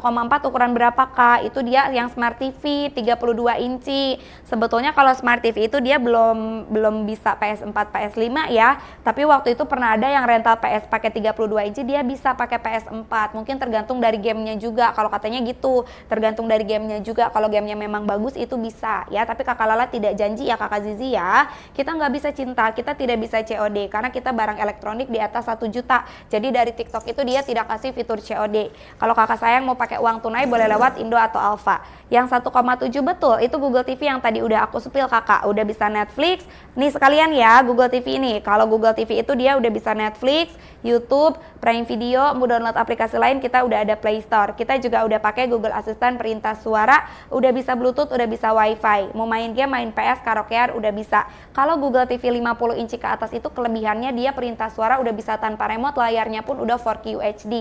ukuran berapa kak? Itu dia yang Smart TV 32 inci. Sebetulnya kalau Smart TV itu dia belum bisa PS4, PS5 ya. Tapi waktu itu pernah ada yang rental PS pakai 32 inci, dia bisa pakai PS4. Mungkin tergantung dari gamenya juga. Kalau katanya gitu, tergantung dari gamenya juga. Kalau gamenya memang bagus itu bisa ya. Tapi kakak Lala tidak janji ya kakak Zizi ya. Kita nggak bisa cinta, kita tidak bisa COD karena kita barang elektronik di atas 1 juta. Jadi dari TikTok itu dia tidak kasih fitur COD. Kalau kakak sayang mau pakai uang tunai boleh lewat Indo atau Alfa. Yang 1,7 betul itu Google TV yang tadi udah aku spill kakak. Udah bisa Netflix. Nih sekalian ya Google TV ini. Kalau Google TV itu dia udah bisa Netflix, YouTube, Prime Video, mau download aplikasi lain kita udah ada Play Store. Kita juga udah pakai Google Assistant perintah suara, udah bisa Bluetooth, udah bisa WiFi. Mau main game, main PS, karaokean udah bisa. Kalau Google TV 50 inci ke atas itu kelebihannya dia perintah suara udah bisa tanpa remote, layarnya pun udah 4K UHD.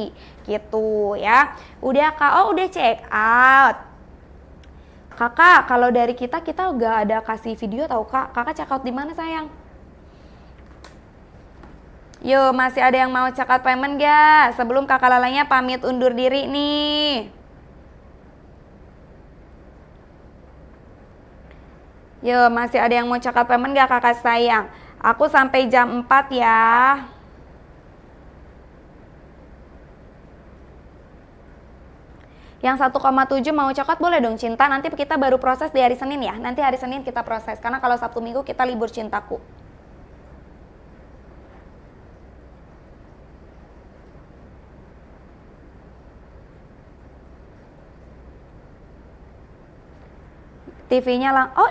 Gitu ya. Udah kak, oh udah check out. Kakak, kalau dari kita gak ada kasih video tau kak. Kakak check out di mana sayang? Yo, masih ada yang mau check out payment gak? Sebelum kakak lalanya pamit undur diri nih. Yo, masih ada yang mau check out payment gak kakak sayang? Aku sampai jam 4 ya. Yang 1,7 mau check out boleh dong cinta. Nanti kita baru proses di hari Senin ya. Nanti hari Senin kita proses. Karena kalau Sabtu Minggu kita libur cintaku. TV-nya lang, oh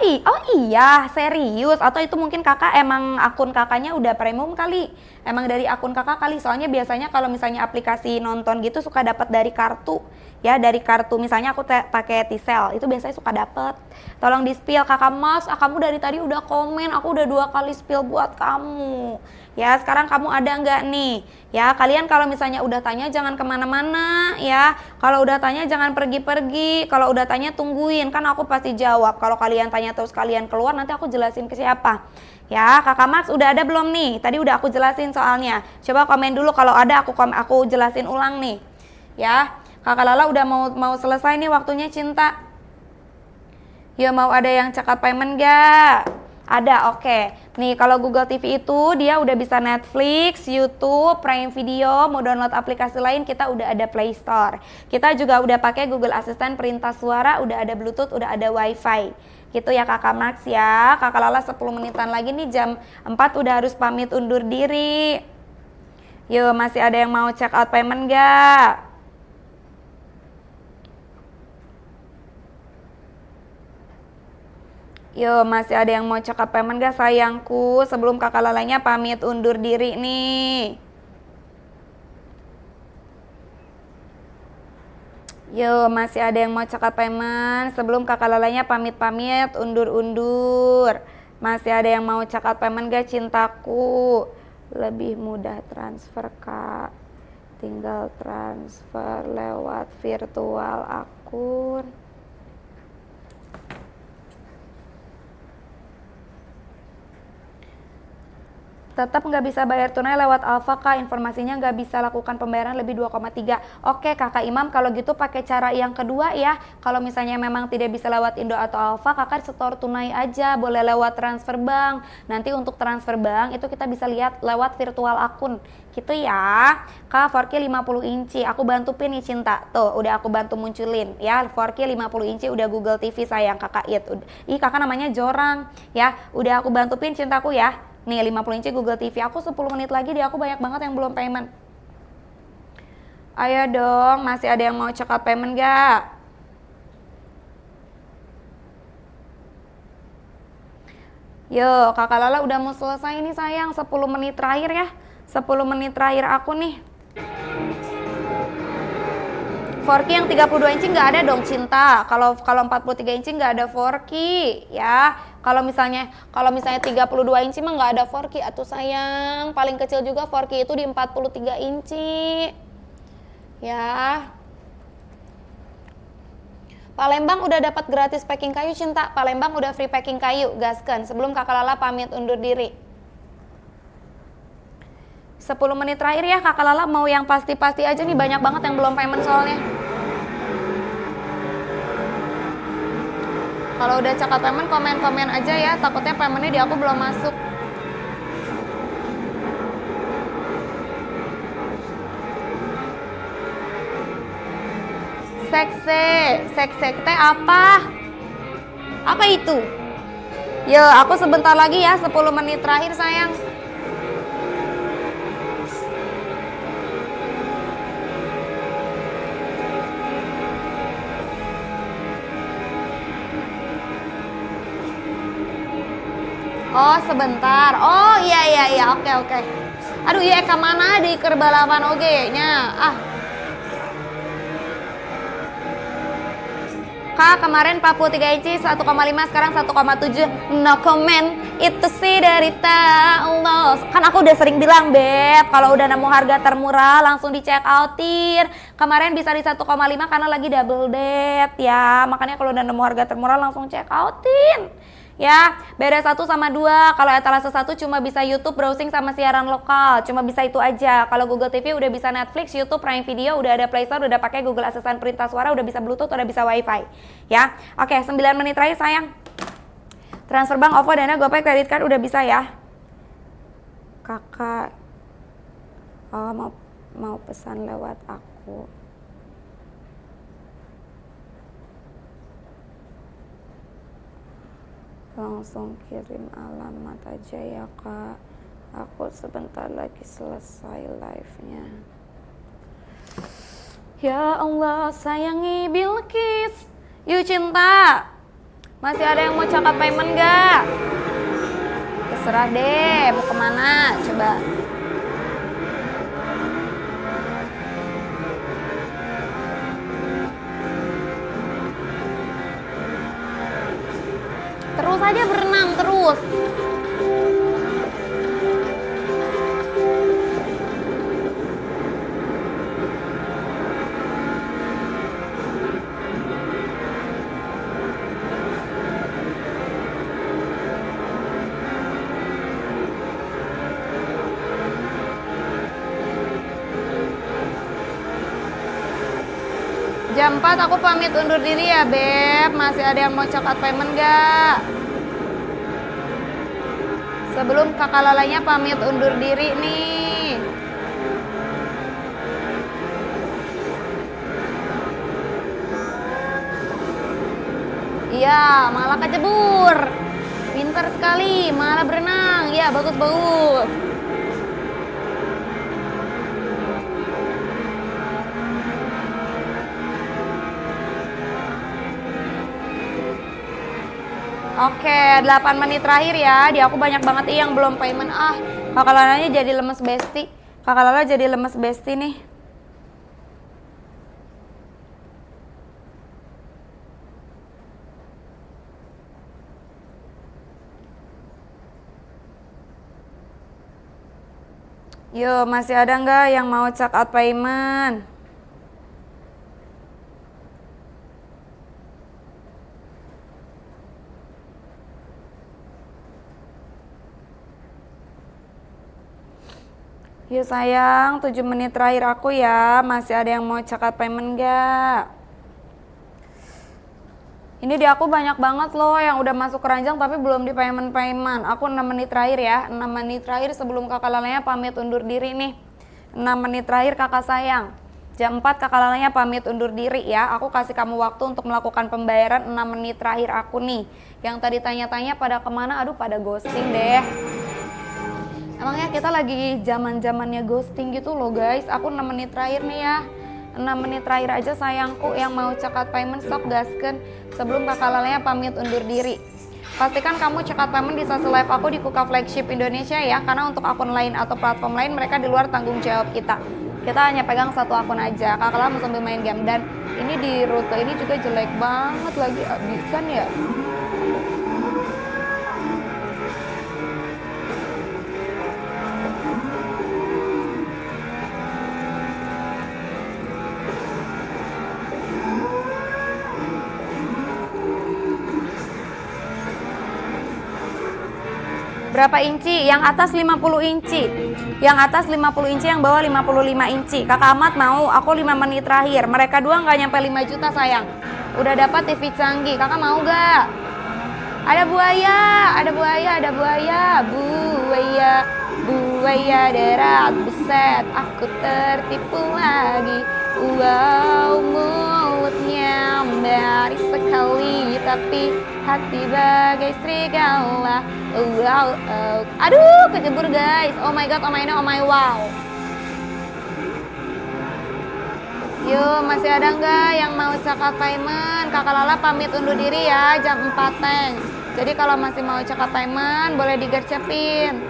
iya, serius, atau itu mungkin kakak emang akun kakaknya udah premium kali, emang dari akun kakak kali, soalnya biasanya kalau misalnya aplikasi nonton gitu suka dapat dari kartu, ya dari kartu, misalnya aku pakai T-Cell, itu biasanya suka dapat. Tolong di spill kakak Mas, kamu dari tadi udah komen, aku udah 2 kali spill buat kamu. Ya sekarang kamu ada nggak nih? Ya kalian kalau misalnya udah tanya jangan kemana-mana ya. Kalau udah tanya jangan pergi-pergi. Kalau udah tanya tungguin, kan aku pasti jawab. Kalau kalian tanya terus kalian keluar nanti aku jelasin ke siapa. Ya kakak Max udah ada belum nih? Tadi udah aku jelasin soalnya. Coba komen dulu kalau ada aku jelasin ulang nih. Ya kakak Lala udah mau selesai nih waktunya cinta. Ya mau ada yang check out payment gak? Ada, oke. Nih kalau Google TV itu dia udah bisa Netflix, YouTube, Prime Video, mau download aplikasi lain kita udah ada Play Store. Kita juga udah pakai Google Assistant perintah suara, udah ada Bluetooth, udah ada WiFi. Gitu ya kakak Max ya. Kakak Lala 10 menitan lagi nih jam 4 udah harus pamit undur diri. Yo masih ada yang mau check out payment gak? Yo, masih ada yang mau check up payment gak sayangku? Sebelum kakak lalanya pamit undur diri nih. Yo, masih ada yang mau cakap payment? Sebelum kakak lalanya pamit-pamit, undur-undur. Masih ada yang mau cakap payment gak cintaku? Lebih mudah transfer kak. Tinggal transfer lewat virtual akun. Tetap nggak bisa bayar tunai lewat Alfa kak, informasinya nggak bisa lakukan pembayaran lebih 2,3. Oke kakak Imam, kalau gitu pakai cara yang kedua ya. Kalau misalnya memang tidak bisa lewat Indo atau Alfa, kakak setor tunai aja, boleh lewat transfer bank. Nanti untuk transfer bank itu kita bisa lihat lewat virtual akun gitu ya. Kak 4K 50 inci, aku bantu pin nih Cinta. Tuh udah aku bantu munculin ya, 4K 50 inci udah Google TV sayang kakak It. Ih kakak namanya Jorang ya, udah aku bantu pin cintaku ya. Nih 50 inci Google TV, aku 10 menit lagi deh, aku banyak banget yang belum payment. Ayo dong, masih ada yang mau check out payment gak? Yo, kakak Lala udah mau selesai nih sayang, 10 menit terakhir ya. 10 menit terakhir aku nih. 4K yang 32 inci nggak ada dong Cinta. Kalau 43 inci nggak ada 4K ya. Kalau misalnya 32 inci mah nggak ada 4K atuh sayang. Paling kecil juga 4K itu di 43 inci. Ya. Palembang udah dapat gratis packing kayu Cinta. Palembang udah free packing kayu, gaskan. Sebelum kakak Lala pamit undur diri. 10 menit terakhir ya kakak Lala, mau yang pasti-pasti aja nih, banyak banget yang belum payment soalnya. Kalau udah cakap payment, komen-komen aja ya, takutnya paymentnya di aku belum masuk. Sekse teh apa? Apa itu? Ya, aku sebentar lagi ya, 10 menit terakhir sayang. Oh sebentar, oh iya, oke. Aduh iya ke mana di kerbalapan oge nya Kak kemarin 43 inci 1,5 sekarang 1,7. No comment, itu sih dari Allah. Kan aku udah sering bilang Beb, kalau udah nemu harga termurah langsung di check outin. Kemarin bisa di 1,5 karena lagi double date ya. Makanya kalau udah nemu harga termurah langsung check outin. Ya, beda 1 sama 2. Kalau etalase 1 cuma bisa YouTube, browsing sama siaran lokal. Cuma bisa itu aja. Kalau Google TV udah bisa Netflix, YouTube, Prime Video, udah ada Play Store, udah pakai Google Assistant perintah suara, udah bisa Bluetooth, udah bisa WiFi. Ya. Oke, 9 menit terakhir sayang. Transfer bank, OVO, Dana, GoPay, credit card udah bisa ya. Kakak mau pesan lewat aku. Langsung kirim alamat aja ya kak, aku sebentar lagi selesai live-nya. Ya Allah sayangi Bilkis. Yuk Cinta, masih ada yang mau cakap payment gak? Terserah deh, mau kemana coba. Terus aja berenang terus. Jam 4 aku pamit undur diri ya Beb. Masih ada yang mau check out payment gak? Sebelum kakak Lalanya pamit undur diri nih. Iya, malah kecebur. Pintar sekali, malah berenang. Ya, bagus-bagus. Oke, 8 menit terakhir ya. Di aku banyak banget yang belum payment. Kakak Lalanya jadi lemes besti. Kakak Lala jadi lemes besti nih. Yo, masih ada nggak yang mau check out payment? Yuk sayang, 7 menit terakhir aku ya. Masih ada yang mau check out payment nggak? Ini di aku banyak banget loh yang udah masuk keranjang tapi belum di payment. Aku 6 menit terakhir ya. 6 menit terakhir sebelum kakak lalanya pamit undur diri nih. 6 menit terakhir kakak sayang. Jam 4 kakak lalanya pamit undur diri ya. Aku kasih kamu waktu untuk melakukan pembayaran 6 menit terakhir aku nih. Yang tadi tanya-tanya pada kemana? Aduh, pada ghosting deh. Emangnya kita lagi zaman-zamannya ghosting gitu loh guys. Aku 6 menit terakhir nih ya. 6 menit terakhir aja sayangku yang mau check out payment sok gasken sebelum kakak lalanya pamit undur diri. Pastikan kamu check out payment di sesi live aku di Kuka Flagship Indonesia ya, karena untuk akun lain atau platform lain mereka di luar tanggung jawab kita. Kita hanya pegang satu akun aja. Kakak lala mau sambil main game dan ini di rute ini juga jelek banget lagi abisan ya. Berapa inci? Yang atas 50 inci. Yang atas 50 inci, yang bawah 55 inci. Kakak Ahmad mau, aku 5 menit terakhir. Mereka dua nggak nyampe 5 juta sayang. Udah dapat TV canggih. Kakak mau gak? Ada buaya, ada buaya, ada buaya. Buaya, buaya derat, buset. Aku tertipu lagi. Wow, mulutnya memberi sekali, tapi hati bagai serigala. Wow, aduh, kejebur guys. Oh my god, oh my no, oh my wow. Yuk, masih ada nggak yang mau check out payment? Kakak Lala pamit undur diri ya, jam 4 teng. Jadi kalau masih mau check out payment, boleh digercepin.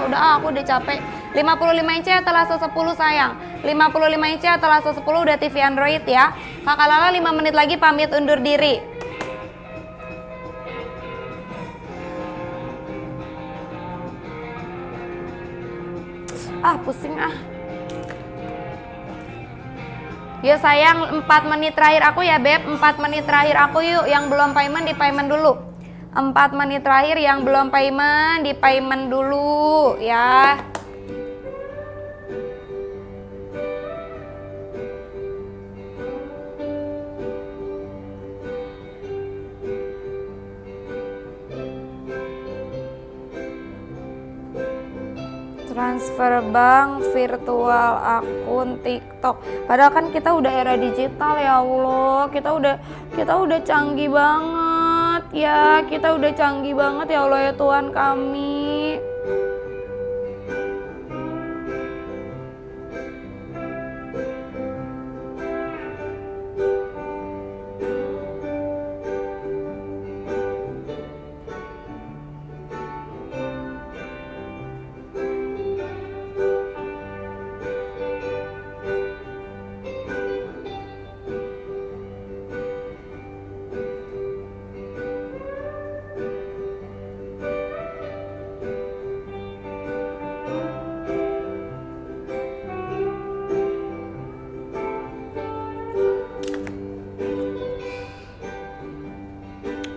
Udah, aku udah capek. 55 inci atau 10 sayang. 55 inci atau 10 udah TV Android ya. Kakak Lala 5 menit lagi pamit undur diri. Pusing ah. Yuk sayang, 4 menit terakhir aku ya beb. 4 menit terakhir aku yuk. Yang belum payment di payment dulu. 4 menit terakhir yang belum payment di payment dulu ya. Transfer bank, virtual akun TikTok. Padahal kan kita udah era digital ya Allah. Kita udah canggih banget ya. Kita udah canggih banget ya Allah ya Tuhan kami.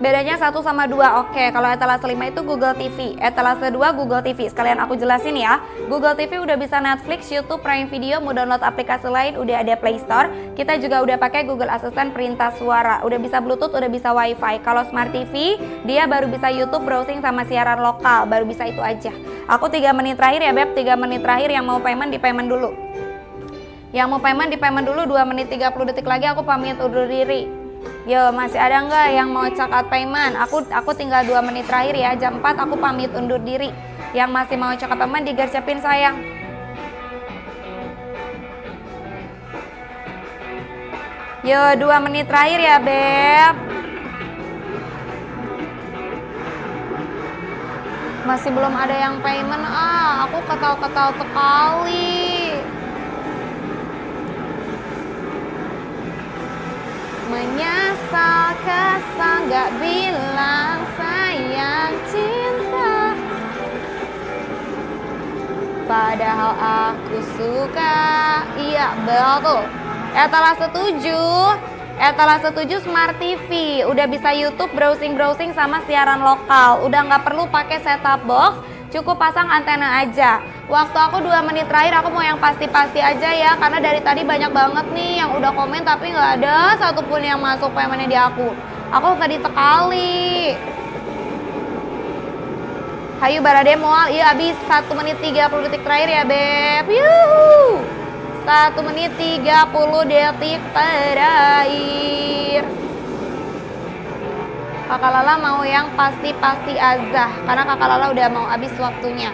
Bedanya 1 sama 2. Oke, kalau etalase 5 itu Google TV, etalase 2 Google TV. Sekalian aku jelasin ya. Google TV udah bisa Netflix, YouTube, Prime Video, mau download aplikasi lain udah ada Play Store. Kita juga udah pakai Google Assistant perintah suara. Udah bisa Bluetooth, udah bisa WiFi. Kalau Smart TV, dia baru bisa YouTube, browsing sama siaran lokal, baru bisa itu aja. Aku 3 menit terakhir ya beb, 3 menit terakhir yang mau payment di payment dulu. Yang mau payment di payment dulu, 2 menit 30 detik lagi aku pamit undur diri. Yo, masih ada nggak yang mau check out payment? Aku tinggal 2 menit terakhir ya, jam 4 aku pamit undur diri. Yang masih mau check out payment digercepin sayang. Yo, 2 menit terakhir ya beb. Masih belum ada yang payment. Aku ketal-ketal sekali. Menyesal kesal gak bilang sayang cinta. padahal aku suka. Iya, betul. Etalase 7 Smart TV. Udah bisa YouTube, browsing-browsing sama siaran lokal. Udah nggak perlu pakai set-top box, cukup pasang antena aja. Waktu aku 2 menit terakhir, aku mau yang pasti-pasti aja ya, karena dari tadi banyak banget nih yang udah komen tapi nggak ada satupun yang masuk paymentnya di aku. Aku tadi sekali. Hayu Barade Moal, iya habis 1 menit 30 detik terakhir ya Beb. Yuhu. 1 menit 30 detik terakhir. Kakak Lala mau yang pasti-pasti azah, karena Kakak Lala udah mau habis waktunya.